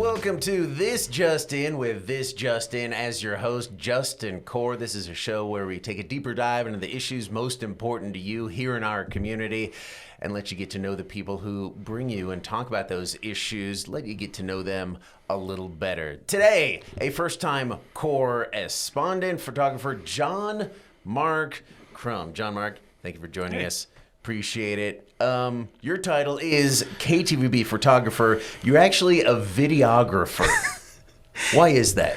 welcome to This Just In with This Just In as your host, Justin Core. This is a show where we take a deeper dive into the issues most important to you here in our community and let you get to know the people who bring you and talk about those issues, let you get to know them a little better. Today, a first-time correspondent, photographer, John Mark Krum. John Mark, thank you for joining us. Appreciate it. Your title is KTVB photographer. You're actually a videographer. Why is that?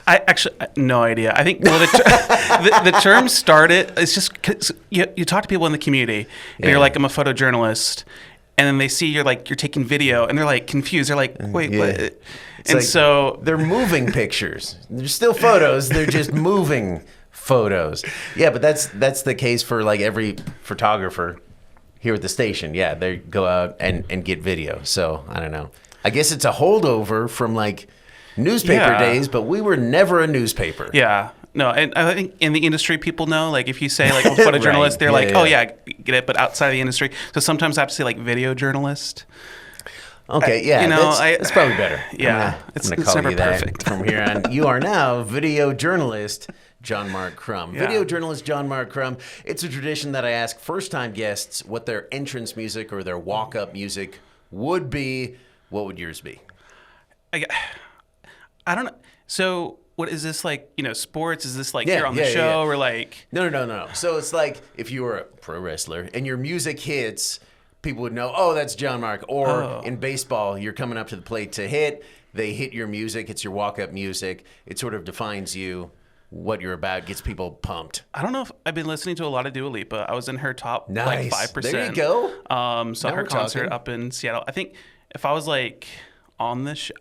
I actually no idea. I think the term started. It's just 'cause you talk to people in the community, and you're like, I'm a photojournalist, and then they see you're taking video, and they're like confused. They're like, wait, what? And so they're moving pictures. They're still photos. They're just moving photos. Yeah, but that's the case for like every photographer here at the station. Yeah, they go out and get video. So I don't know. I guess it's a holdover from like newspaper days, but we were never a newspaper. Yeah. No, and I think in the industry, people know, like, if you say, like, I'm a photojournalist, Right. they're like, oh, yeah, I get it, but outside of the industry. So sometimes I have to say, like, video journalist. Okay, yeah, that's probably better. Yeah, I'm gonna call never you that perfect. from here on. You are now video journalist John Mark Krum. Yeah. Video journalist John Mark Krum. It's a tradition that I ask first-time guests what their entrance music or their walk-up music would be. What would yours be? I don't know. So what is this, like, sports? Is this like you're on the show or like? No. So it's like if you were a pro wrestler and your music hits, people would know, oh, that's John Mark. Or in baseball, you're coming up to the plate to hit. They hit your music. It's your walk-up music. It sort of defines you, what you're about, gets people pumped. I don't know if I've been listening to a lot of Dua Lipa. I was in her top Nice. like 5%. There you go. Saw Now her we're concert talking. up in Seattle. I think if I was like on the show,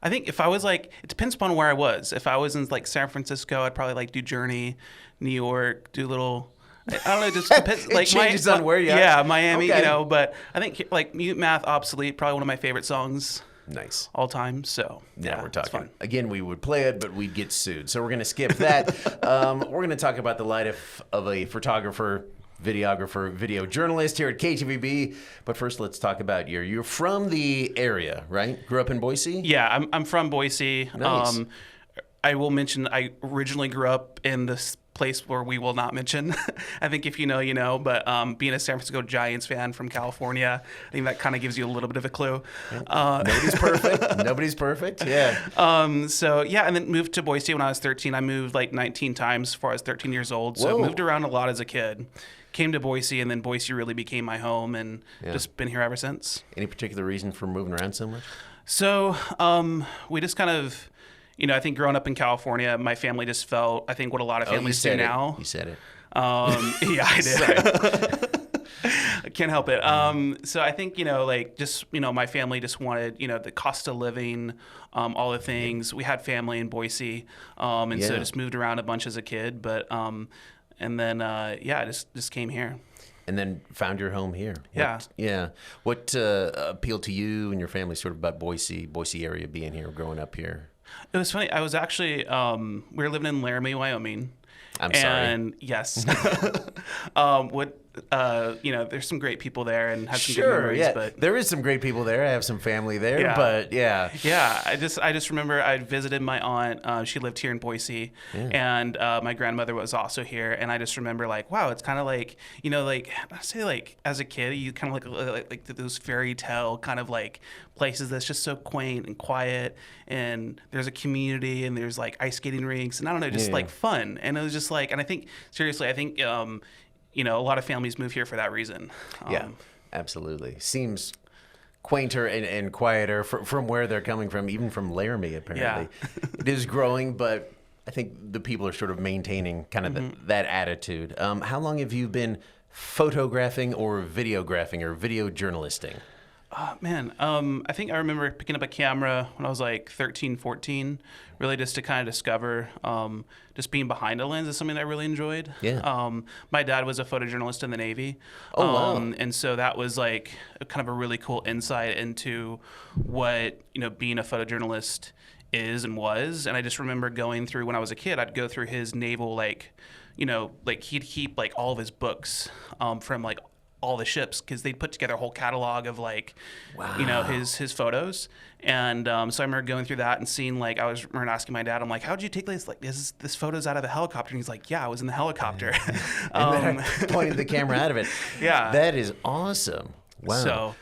I think if I was like, it depends upon where I was. If I was in like San Francisco, I'd probably like do Journey, New York, do little. I don't know. It just depends. It like changes on where you are. Yeah, Miami. Okay. But I think like Mute Math Obsolete, probably one of my favorite songs Nice. all time. So Now we're it's talking. fun. Again, we would play it, but we'd get sued. So we're going to skip that. We're going to talk about the life of a photographer, videographer, video journalist here at KTVB. But first, let's talk about you're from the area, right? Grew up in Boise? Yeah, I'm from Boise. Nice. I will mention I originally grew up in this place where we will not mention. I think if you know, you know. But being a San Francisco Giants fan from California, I think that kind of gives you a little bit of a clue. Nobody's perfect. Nobody's perfect. Yeah. So yeah, and then moved to Boise when I was 13. I moved like 19 times before I was 13 years old. So Whoa. moved around a lot as a kid. Came to Boise, and then Boise really became my home, and just been here ever since. Any particular reason for moving around so much? So we just kind of, I think growing up in California, my family just felt, I think what a lot of families do now. You said it. Yeah, I did. I can't help it. So I think, my family just wanted, the cost of living, all the things. We had family in Boise, so just moved around a bunch as a kid. But, and then, I just came here. And then found your home here. Yeah. What appealed to you and your family sort of about Boise area being here, growing up here? It was funny. I was actually, we were living in Laramie, Wyoming. I'm sorry. And yes, there's some great people there and have some good Sure, memories. yeah. But There is some great people there. I have some family there, Yeah. but yeah. yeah, I just remember I visited my aunt. She lived here in Boise, and my grandmother was also here. And I just remember like, wow, it's kind of like, I say like as a kid, you kind of like those fairy tale kind of like places that's just so quaint and quiet, and there's a community, and there's like ice skating rinks, and I don't know, just like fun. And it was just like, and I think seriously, a lot of families move here for that reason. Yeah, absolutely. Seems quainter and quieter from where they're coming from, even from Laramie, apparently. Yeah. It is growing, but I think the people are sort of maintaining kind of that attitude. How long have you been photographing or videographing or video journalisting? I think I remember picking up a camera when I was like 13, 14, really just to kind of discover just being behind a lens is something that I really enjoyed. Yeah. My dad was a photojournalist in the Navy. Oh, wow. And so that was like kind of a really cool insight into what, being a photojournalist is and was. And I just remember going through, when I was a kid, I'd go through his naval, he'd keep like all of his books from like all the ships because they'd put together a whole catalog of like, Wow. you know, his photos. And so I remember going through that and seeing like, I remember asking my dad, I'm like, how'd you take this? Like, this photo's out of a helicopter. And he's like, yeah, I was in the helicopter. And then I pointed the camera out of it. Yeah. That is awesome. Wow.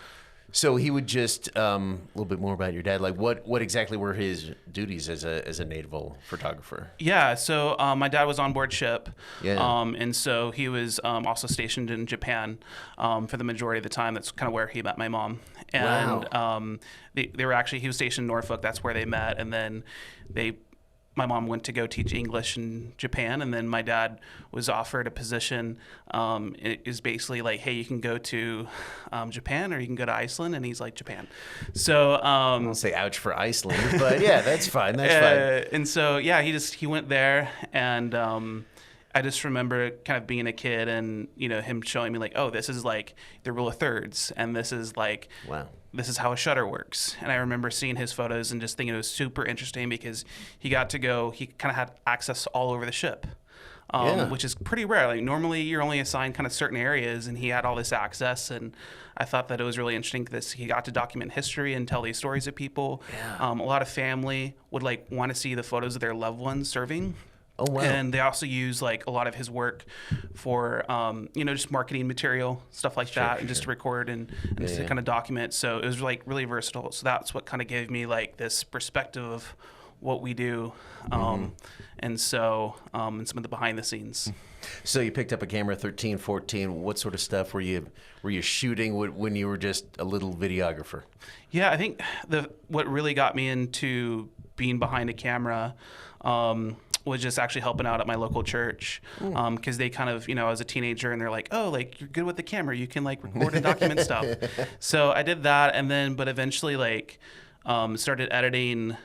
So he would just a little bit more about your dad. Like, what exactly were his duties as a naval photographer? yeah, so my dad was on board ship. Yeah. And so he was also stationed in Japan for the majority of the time. That's kind of where he met my mom. And they were actually, he was stationed in Norfolk. That's where they met. And then my mom went to go teach English in Japan, and then my dad was offered a position. It is basically like, hey, you can go to Japan or you can go to Iceland, and he's like, Japan. So I won't say ouch for Iceland, but yeah, that's fine. That's fine. And so yeah, he went there, and I just remember kind of being a kid, and you know, him showing me like, oh, this is like the rule of thirds, and this is like, wow, this is how a shutter works. And I remember seeing his photos and just thinking it was super interesting because he kind of had access all over the ship, which is pretty rare. Like normally you're only assigned kind of certain areas, and he had all this access. And I thought that it was really interesting because he got to document history and tell these stories of people. Yeah. A lot of family would like want to see the photos of their loved ones serving. Oh, wow. And they also use like a lot of his work for, you know, just marketing material, stuff like that, and just to record and just to kind of document. So it was like really versatile. So that's what kind of gave me like this perspective of what we do. And so, and some of the behind the scenes. So you picked up a camera 13, 14. What sort of stuff were you shooting when you were just a little videographer? Yeah, I think what really got me into being behind a camera, was just actually helping out at my local church, because they kind of, you know, I was a teenager and they're like, oh, like you're good with the camera, you can like record and document stuff. So I did that, and then but eventually like started editing.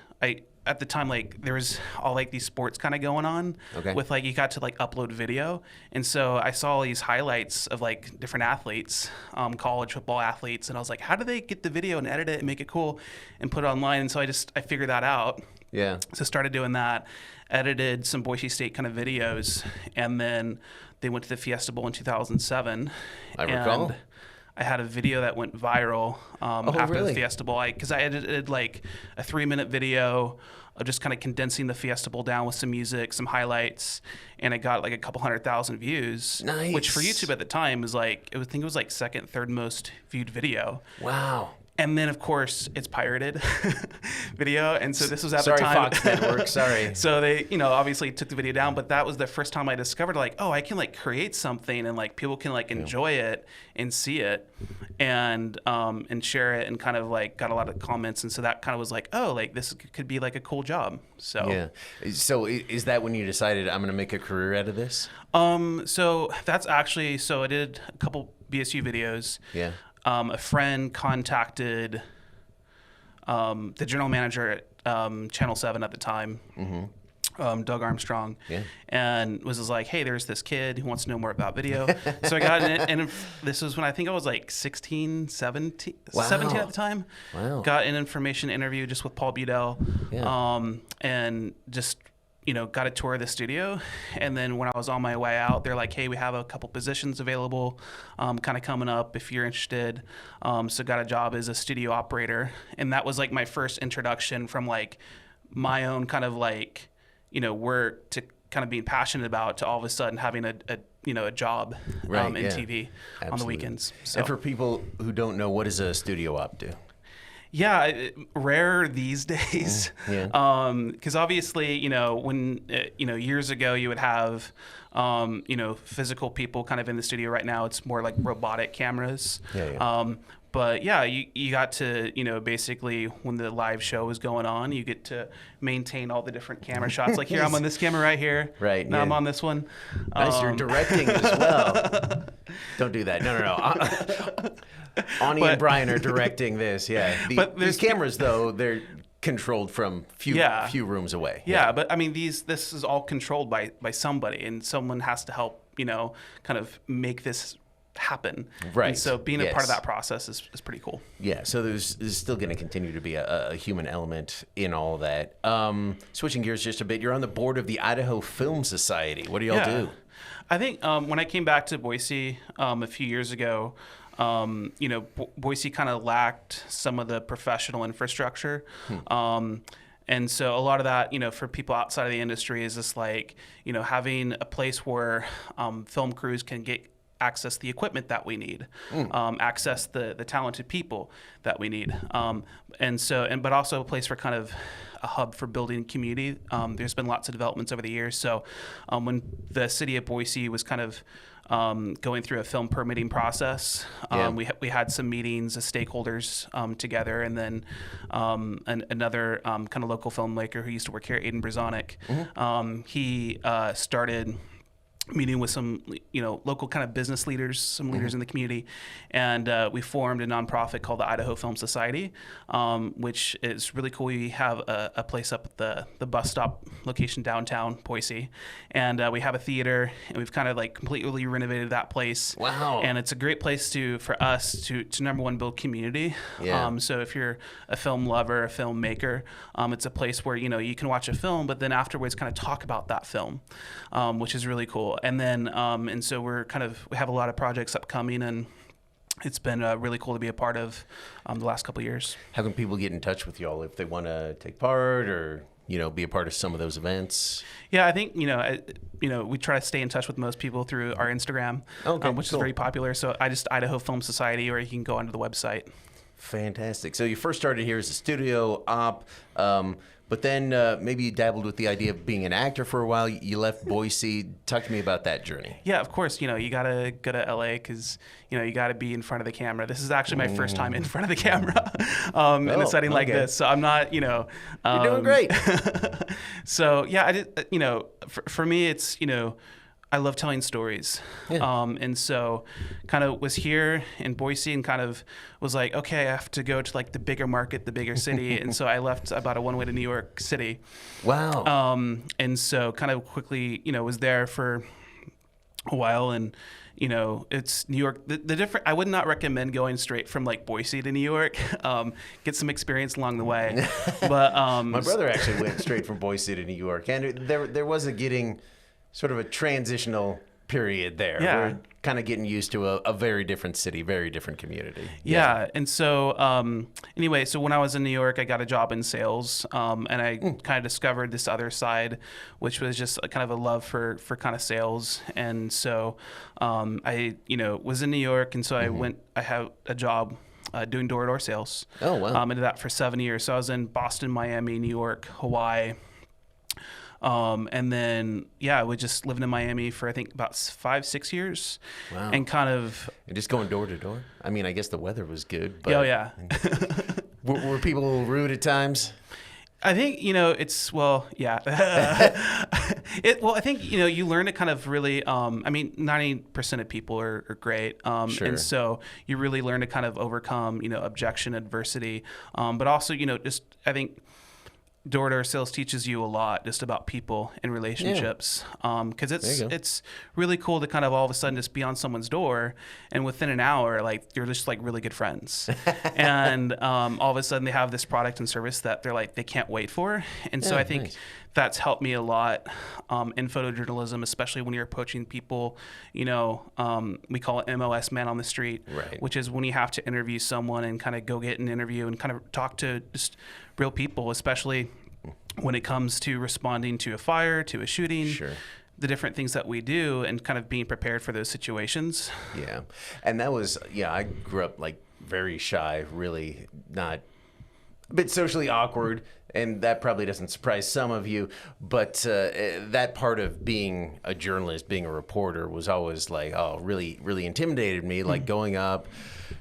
At the time, like there was all like these sports kind of going on with like you got to like upload video, and so I saw all these highlights of like different athletes, college football athletes, and I was like, how do they get the video and edit it and make it cool and put it online? And so I figured that out. Yeah. So started doing that, edited some Boise State kind of videos, and then they went to the Fiesta Bowl in 2007. I recall. I had a video that went viral after the Fiesta Bowl, because I edited like a 3-minute video of just kind of condensing the Fiesta Bowl down with some music, some highlights, and it got like a couple 100,000 views. Nice. Which for YouTube at the time was like, I think it was like second, third most viewed video. Wow. And then, of course, it's pirated video. And so this was at the time. Sorry, Fox Network. Sorry. So they, you know, obviously took the video down. But that was the first time I discovered, like, oh, I can, like, create something and, like, people can, like, enjoy it and see it and share it, and kind of, like, got a lot of comments. And so that kind of was like, oh, like, this could be, like, a cool job. So yeah. So is that when you decided I'm going to make a career out of this? So that's actually, so I did a couple BSU videos. Yeah. A friend contacted the general manager at Channel 7 at the time, Doug Armstrong, and was just like, hey, there's this kid who wants to know more about video. So I got in it, and this was when I think I was like 16, 17, 17 at the time. Wow. Got an information interview just with Paul Budell, and just, you know, got a tour of the studio. And then when I was on my way out, they're like, hey, we have a couple positions available kind of coming up if you're interested. So got a job as a studio operator. And that was like my first introduction from like my own kind of like, you know, work to kind of being passionate about to all of a sudden having a job in TV on the weekends. So. And for people who don't know, what does a studio op do? Yeah, rare these days. Because obviously, you know, when years ago you would have, physical people kind of in the studio. Right now, it's more like robotic cameras. But yeah, you got to, you know, basically when the live show was going on, you get to maintain all the different camera shots. Like here, I'm on this camera right here. Right. Now I'm on this one. Nice, you're directing as well. Don't do that. No. Ani and Brian are directing this. Yeah. But these cameras, though, they're controlled from few rooms away. Yeah, but I mean, this is all controlled by somebody, and someone has to help, you know, kind of make this happen. Right. And so being a part of that process is pretty cool. Yeah. So there's still going to continue to be a human element in all that. Switching gears just a bit, you're on the board of the Idaho Film Society. What do y'all do? I think when I came back to Boise a few years ago, Boise kind of lacked some of the professional infrastructure. And so a lot of that, for people outside of the industry is just like, having a place where film crews can get access the equipment that we need, access the talented people that we need. But also a place for kind of a hub for building community. There's been lots of developments over the years. So when the city of Boise was kind of going through a film permitting process, we had some meetings as stakeholders together, and then another kind of local filmmaker who used to work here, Aiden Brzonik, he started meeting with some, local kind of business leaders, some leaders in the community. And we formed a nonprofit called the Idaho Film Society, which is really cool. We have a place up at the bus stop location downtown Boise. And we have a theater, and we've kind of like completely renovated that place. Wow. And it's a great place for us to number one, build community. Yeah. So if you're a film lover, a filmmaker, it's a place where, you can watch a film, but then afterwards kind of talk about that film, which is really cool. And then, and so we have a lot of projects upcoming, and it's been really cool to be a part of the last couple of years. How can people get in touch with y'all if they want to take part or, be a part of some of those events? Yeah, I think, we try to stay in touch with most people through our Instagram, which is very popular. So Idaho Film Society, or you can go onto the website. Fantastic. So you first started here as a studio op, but then maybe you dabbled with the idea of being an actor for a while. You left Boise. Talk to me about that journey. Yeah, of course. You got to go to LA because, you got to be in front of the camera. This is actually my first time in front of the camera in a setting like this. So I'm not, You're doing great. So, yeah, I did, for me, it's, I love telling stories. Yeah. And so kind of was here in Boise and kind of was like, okay, I have to go to like the bigger market, the bigger city. And so I left about a one-way to New York City. Wow. And so kind of quickly, was there for a while, and it's New York. The different. I would not recommend going straight from like Boise to New York. Get some experience along the way. But my brother actually went straight from Boise to New York, and there was sort of a transitional period there. Yeah. We're kind of getting used to a very different city, very different community. Yeah. And so anyway, so when I was in New York, I got a job in sales, and I kind of discovered this other side, which was just kind of a love for kind of sales. And so I was in New York, and so I had a job doing door-to-door sales. Oh, wow. I did that for 7 years. So I was in Boston, Miami, New York, Hawaii. And then, I was just living in Miami for, I think, about 5-6 years. Wow. And kind of... And just going door to door? I mean, I guess the weather was good. But oh, yeah. were people rude at times? I think, yeah. I think, you learn to kind of really, 90% of people are great. Sure. And so you really learn to kind of overcome, objection, adversity. But also, I think... door-to-door sales teaches you a lot just about people and relationships, because it's really cool to kind of all of a sudden just be on someone's door, and within an hour, like you're just like really good friends, and all of a sudden they have this product and service that they're like they can't wait for, and so I think that's helped me a lot in photojournalism, especially when you're approaching people. We call it MOS, man on the street, right, which is when you have to interview someone and kind of go get an interview and kind of talk to just real people, especially when it comes to responding to a fire, to a shooting, the different things that we do, and kind of being prepared for those situations. Yeah. And that was, I grew up like very shy, really not, a bit socially awkward, and that probably doesn't surprise some of you, but that part of being a journalist, being a reporter was always like, really, really intimidated me, like going up,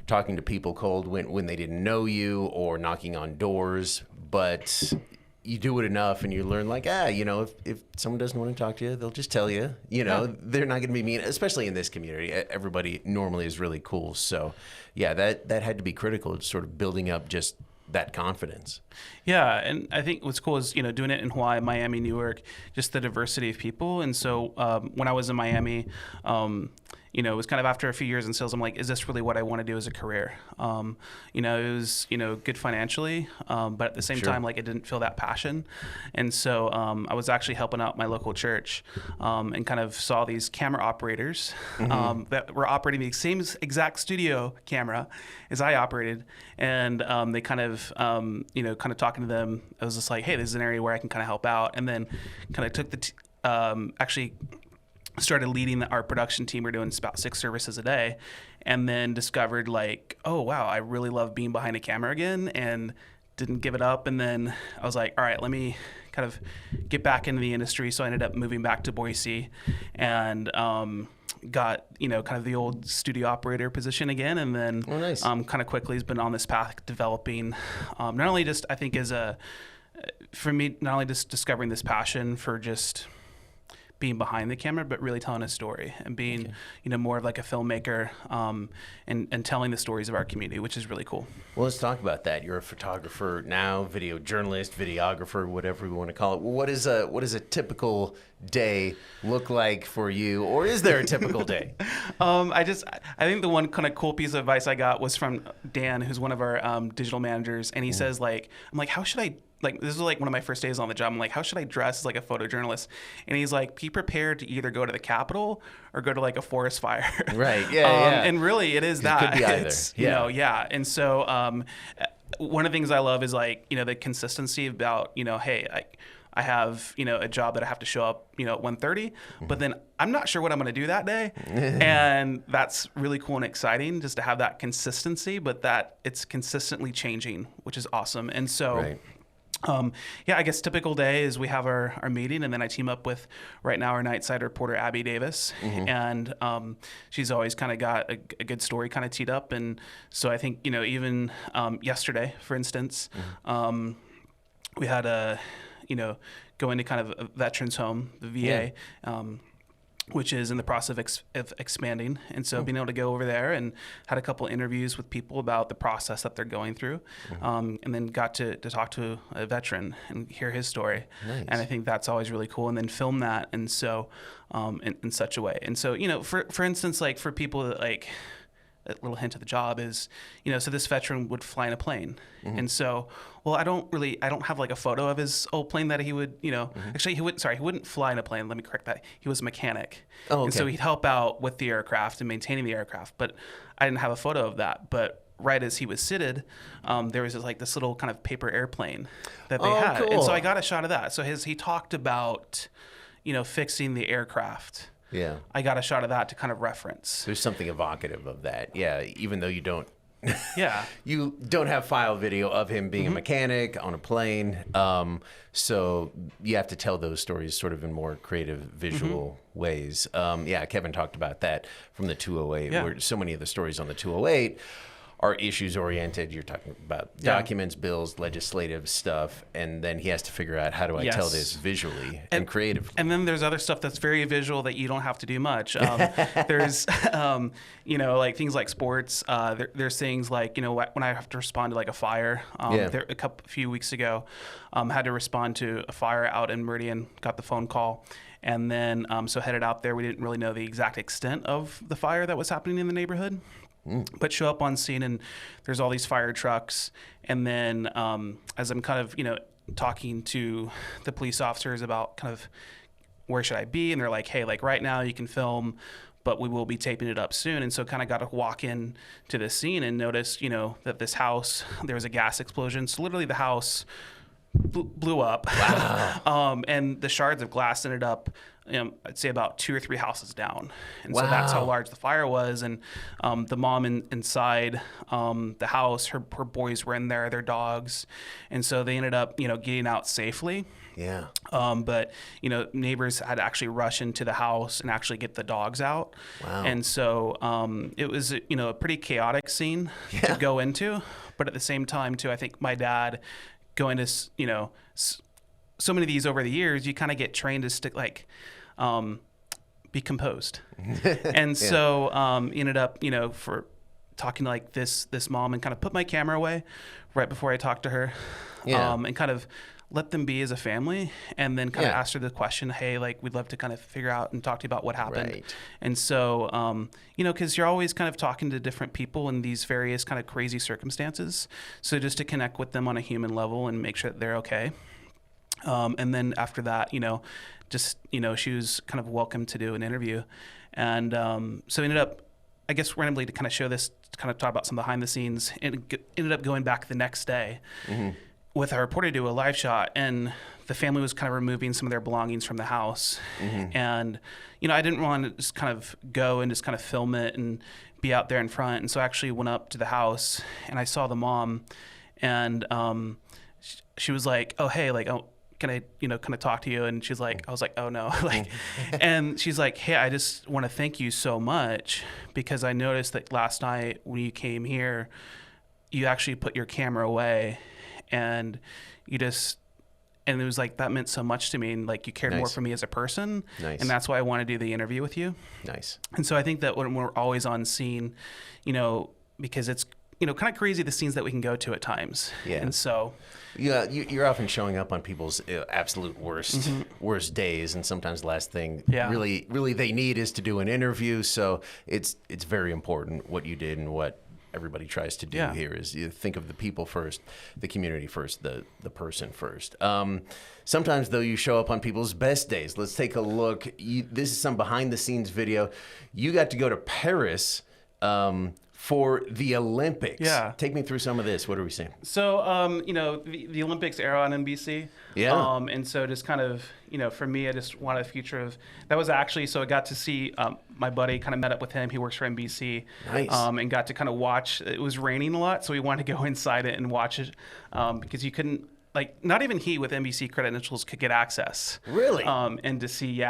talking to people cold when they didn't know you, or knocking on doors. But you do it enough and you learn like, if someone doesn't want to talk to you, they'll just tell you, they're not going to be mean, especially in this community. Everybody normally is really cool. So that had to be critical, sort of building up just that confidence. Yeah. And I think what's cool is, doing it in Hawaii, Miami, New York, just the diversity of people. And so when I was in Miami, it was kind of after a few years in sales, I'm like, is this really what I want to do as a career? It was, good financially, but at the same time, like I didn't feel that passion. And so I was actually helping out my local church and kind of saw these camera operators that were operating the same exact studio camera as I operated. And they kind of, kind of talking to them, I was just like, hey, this is an area where I can kind of help out. And then kind of took actually started leading our production team. We're doing about 6 services a day, and then discovered like, oh wow, I really love being behind a camera again, and didn't give it up. And then I was like, all right, let me kind of get back into the industry. So I ended up moving back to Boise and got, kind of the old studio operator position again. And then kind of quickly has been on this path developing, not only just, I think for me, not only just discovering this passion for just being behind the camera, but really telling a story and being, more of like a filmmaker and telling the stories of our community, which is really cool. Well, let's talk about that. You're a photographer now, video journalist, videographer, whatever we want to call it. What is a typical day look like for you, or is there a typical day? I think the one kind of cool piece of advice I got was from Dan, who's one of our digital managers, and he says like, I'm like, how should I? Like, this was like one of my first days on the job. I'm like, how should I dress as like a photojournalist? And he's like, be prepared to either go to the Capitol or go to like a forest fire. Right. Yeah. And really, it is that. It could be either. It's, And so one of the things I love is like, the consistency about, hey, I have, a job that I have to show up, at 1:30, but then I'm not sure what I'm going to do that day. And that's really cool and exciting just to have that consistency, but that it's consistently changing, which is awesome. And so I guess typical day is we have our meeting, and then I team up with right now our night side reporter, Abby Davis. And she's always kind of got a good story kind of teed up. And so I think, even yesterday, for instance, we had go into kind of a veterans home, the VA, which is in the process of expanding. And so being able to go over there and had a couple interviews with people about the process that they're going through, and then got to talk to a veteran and hear his story. Nice. And I think that's always really cool. And then film that. And so in such a way. And so, for instance, like for people that like, a little hint of the job is, so this veteran would fly in a plane. And so, I don't have like a photo of his old plane that he would, actually he wouldn't fly in a plane. Let me correct that. He was a mechanic. Oh, okay. And so he'd help out with the aircraft and maintaining the aircraft, but I didn't have a photo of that. But right as he was seated, there was this little kind of paper airplane that they had. Cool. And so I got a shot of that. So he talked about, fixing the aircraft. Yeah, I got a shot of that to kind of reference. There's something evocative of that. Yeah, even though you don't. You don't have file video of him being a mechanic on a plane. So you have to tell those stories sort of in more creative, visual ways. Kevin talked about that from the 208, where so many of the stories on the 208 are issues oriented. You're talking about documents, bills, legislative stuff, and then he has to figure out, how do I tell this visually and creatively? And then there's other stuff that's very visual that you don't have to do much. There's like things like sports. There's things like, when I have to respond to like a fire. A few weeks ago, had to respond to a fire out in Meridian. Got the phone call. And then so headed out there. We didn't really know the exact extent of the fire that was happening in the neighborhood. But show up on scene, and there's all these fire trucks. And then as I'm kind of, talking to the police officers about kind of where should I be, and they're like, hey, like right now you can film, but we will be taping it up soon. And so kind of got to walk in to the scene and notice, that this house, there was a gas explosion. So literally the house blew up. Wow. And the shards of glass ended up, I'd say about 2 or 3 houses down. And so that's how large the fire was. And the mom inside the house, her boys were in there, their dogs. And so they ended up, getting out safely. Yeah. But, neighbors had to actually rush into the house and actually get the dogs out. Wow. And so it was, a pretty chaotic scene to go into. But at the same time, too, I think my dad going to, so many of these over the years, you kind of get trained to stick be composed. And so ended up, for talking to like this mom, and kind of put my camera away right before I talked to her. And kind of let them be as a family, and then kind of Yeah. ask her the question, hey, like, we'd love to kind of figure out and talk to you about what happened. Right. And so, because you're always kind of talking to different people in these various kind of crazy circumstances. So just to connect with them on a human level and make sure that they're okay. And then after that, she was kind of welcome to do an interview. And so ended up, I guess, randomly to kind of show this, to kind of talk about some behind the scenes, and ended up going back the next day with our reporter to do a live shot. And the family was kind of removing some of their belongings from the house. And, I didn't want to just kind of go and just kind of film it and be out there in front. And so I actually went up to the house and I saw the mom, and she was like, oh, hey, like, oh, can I, kind of talk to you? And she's like, I was like, oh no. And she's like, hey, I just want to thank you so much, because I noticed that last night when you came here, you actually put your camera away, and and it was like, that meant so much to me. And like, you cared more for me as a person. Nice. And that's why I want to do the interview with you. Nice. And so I think that when we're always on scene, because it's, kind of crazy the scenes that we can go to at times. Yeah. And so, Yeah, you're often showing up on people's absolute worst days, and sometimes the last thing really they need is to do an interview. So it's very important what you did, and what everybody tries to do here is you think of the people first, the community first, the person first. Sometimes, though, you show up on people's best days. Let's take a look. This is some behind the scenes video. You got to go to Paris for the Olympics. Yeah. Take me through some of this. What are we seeing? So, the Olympics air on NBC. Yeah. And so just kind of, for me, I just wanted a future of, that was actually, so I got to see my buddy, kind of met up with him. He works for NBC. Nice. And got to kind of watch, it was raining a lot, so we wanted to go inside it and watch it because you couldn't, like, not even he with NBC credentials could get access. Really? And to see,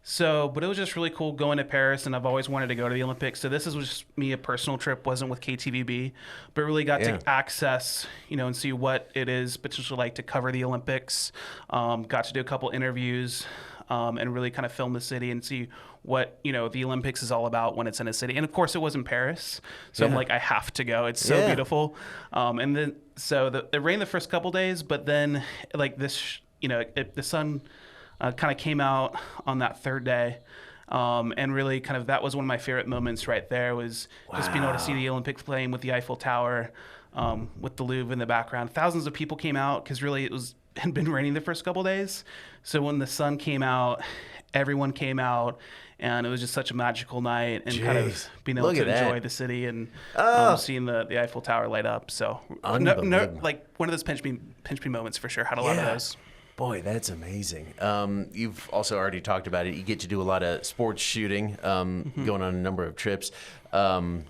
but it was just really cool going to Paris, and I've always wanted to go to the Olympics. So this was just me, a personal trip, wasn't with KTVB, but really got to access, and see what it is potentially like to cover the Olympics. Got to do a couple interviews and really kind of film the city and see what, the Olympics is all about when it's in a city. And of course it was in Paris. So I'm like, I have to go. It's so beautiful. And then, so it rained the first couple days, but then like this, the sun kind of came out on that third day. And really kind of, that was one of my favorite moments right there, was just being able to see the Olympics playing with the Eiffel Tower, with the Louvre in the background. Thousands of people came out because really it had been raining the first couple days. So when the sun came out, everyone came out, and it was just such a magical night, and kind of being able to enjoy the city and seeing the Eiffel Tower light up. So like one of those pinch me moments for sure. Had a lot of those. Boy, that's amazing. You've also already talked about it. You get to do a lot of sports shooting, going on a number of trips. Bronco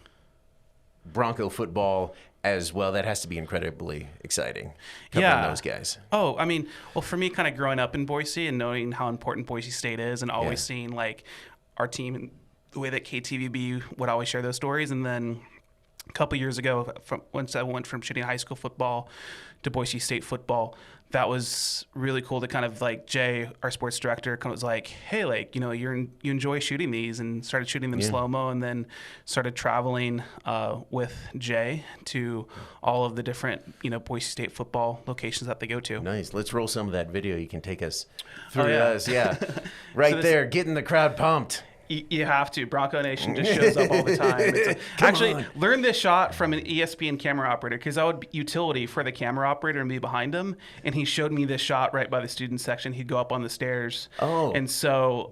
football as well. That has to be incredibly exciting, covering those guys. Oh, I mean, well, for me, kind of growing up in Boise and knowing how important Boise State is, and always seeing like our team and the way that KTVB would always share those stories. And then a couple years ago, once I went from shooting high school football to Boise State football, that was really cool to kind of like Jay, our sports director, kind of was like, hey, like, you enjoy shooting these, and started shooting them slow-mo, and then started traveling with Jay to all of the different, Boise State football locations that they go to. Nice. Let's roll some of that video. You can take us through us. Yeah. Right there, getting the crowd pumped. You have to. Bronco Nation just shows up all the time. Actually, learn this shot from an ESPN camera operator, because I would utility for the camera operator and be behind him. And he showed me this shot right by the student section. He'd go up on the stairs. Oh. And so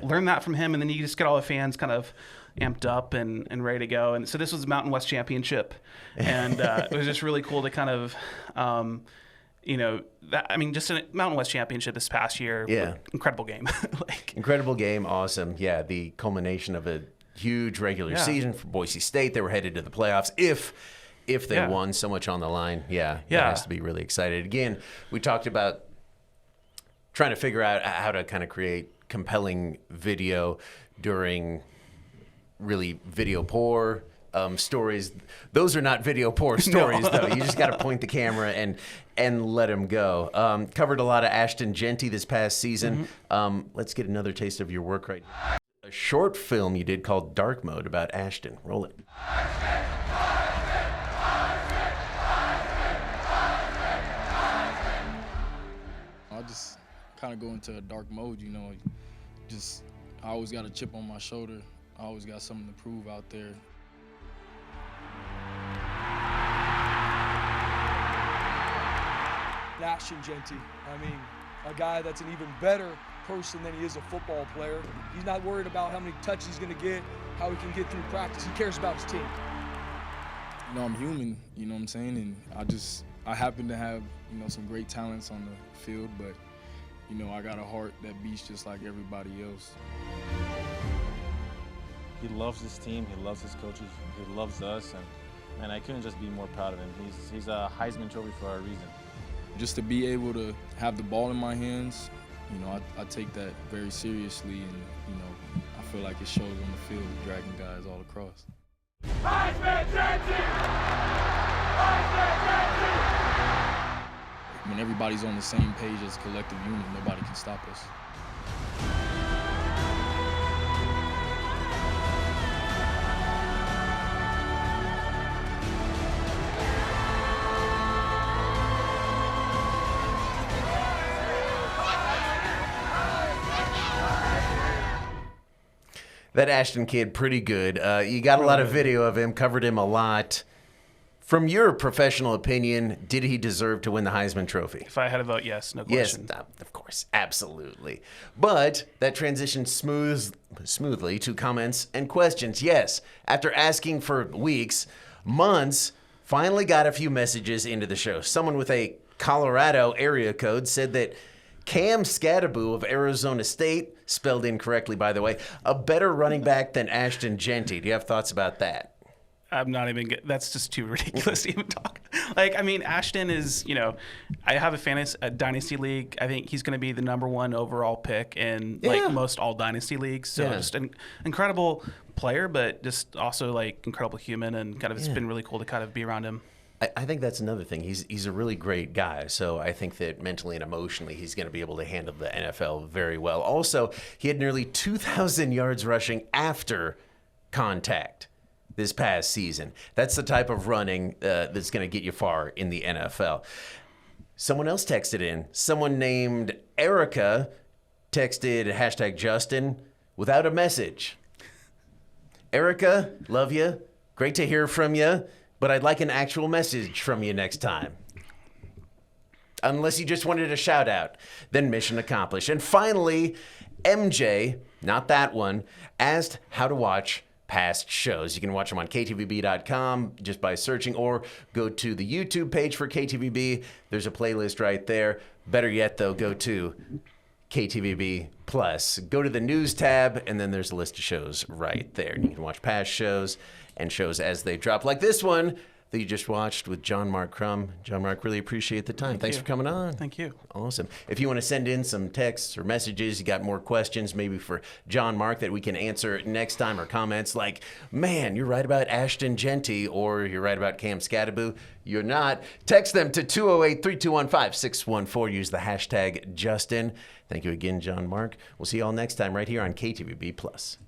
learn that from him. And then you just get all the fans kind of amped up and ready to go. And so this was the Mountain West Championship. And it was just really cool to kind of... just a Mountain West Championship this past year. Yeah. Incredible game. Incredible game. Awesome. Yeah. The culmination of a huge regular season for Boise State. They were headed to the playoffs if they won. So much on the line. Yeah. That has to be really excited. Again, we talked about trying to figure out how to kind of create compelling video during really video poor stories. Those are not video poor stories, though. You just got to point the camera and let them go. Covered a lot of Ashton Genty this past season. Let's get another taste of your work right now. A short film you did called Dark Mode about Ashton. Roll it. kind of go into a dark mode, you know. Just I always got a chip on my shoulder. I always got something to prove out there. Ashton Jeanty, I mean, a guy that's an even better person than he is a football player. He's not worried about how many touches he's going to get, how he can get through practice. He cares about his team. You know, I'm human, you know what I'm saying? And I happen to have, you know, some great talents on the field, but, you know, I got a heart that beats just like everybody else. He loves his team, he loves his coaches, he loves us, and I couldn't just be more proud of him. He's a Heisman Trophy for a reason. Just to be able to have the ball in my hands, you know, I take that very seriously, and, you know, I feel like it shows on the field, dragging guys all across. When everybody's on the same page as a collective unit, nobody can stop us. That Ashton kid, pretty good. You got a lot of video of him, covered him a lot. From your professional opinion, did he deserve to win the Heisman Trophy? If I had a vote, yes, no question. Yes, of course, absolutely. But that transitioned smoothly to comments and questions. Yes, after asking for weeks, months, finally got a few messages into the show. Someone with a Colorado area code said that Cam Scadaboo of Arizona State, spelled incorrectly, by the way, a better running back than Ashton Jeanty. Do you have thoughts about that? I'm not even good. That's just too ridiculous to even talk. Like, I mean, Ashton is, you know, I have a dynasty league. I think he's going to be the #1 overall pick in like most all dynasty leagues. So just an incredible player, but just also like incredible human, and kind of it's been really cool to kind of be around him. I think that's another thing. He's a really great guy. So I think that mentally and emotionally, he's going to be able to handle the NFL very well. Also, he had nearly 2,000 yards rushing after contact this past season. That's the type of running that's going to get you far in the NFL. Someone else texted in. Someone named Erica texted #JustIN without a message. Erica, love you. Great to hear from you. But I'd like an actual message from you next time. Unless you just wanted a shout out, then mission accomplished. And finally, MJ, not that one, asked how to watch past shows. You can watch them on ktvb.com just by searching, or go to the YouTube page for KTVB. There's a playlist right there. Better yet, though, go to KTVB Plus. Go to the news tab, and then there's a list of shows right there. And you can watch past shows and shows as they drop, like this one that you just watched with John Mark Krum. John Mark, really appreciate the time. Thanks for coming on. Thank you. Awesome. If you want to send in some texts or messages, you got more questions maybe for John Mark that we can answer next time, or comments like, man, you're right about Ashton Jeanty, or you're right about Cam Scadaboo. You're not. Text them to 208-3215-614. Use the #JustIn. Thank you again, John Mark. We'll see you all next time right here on KTVB Plus.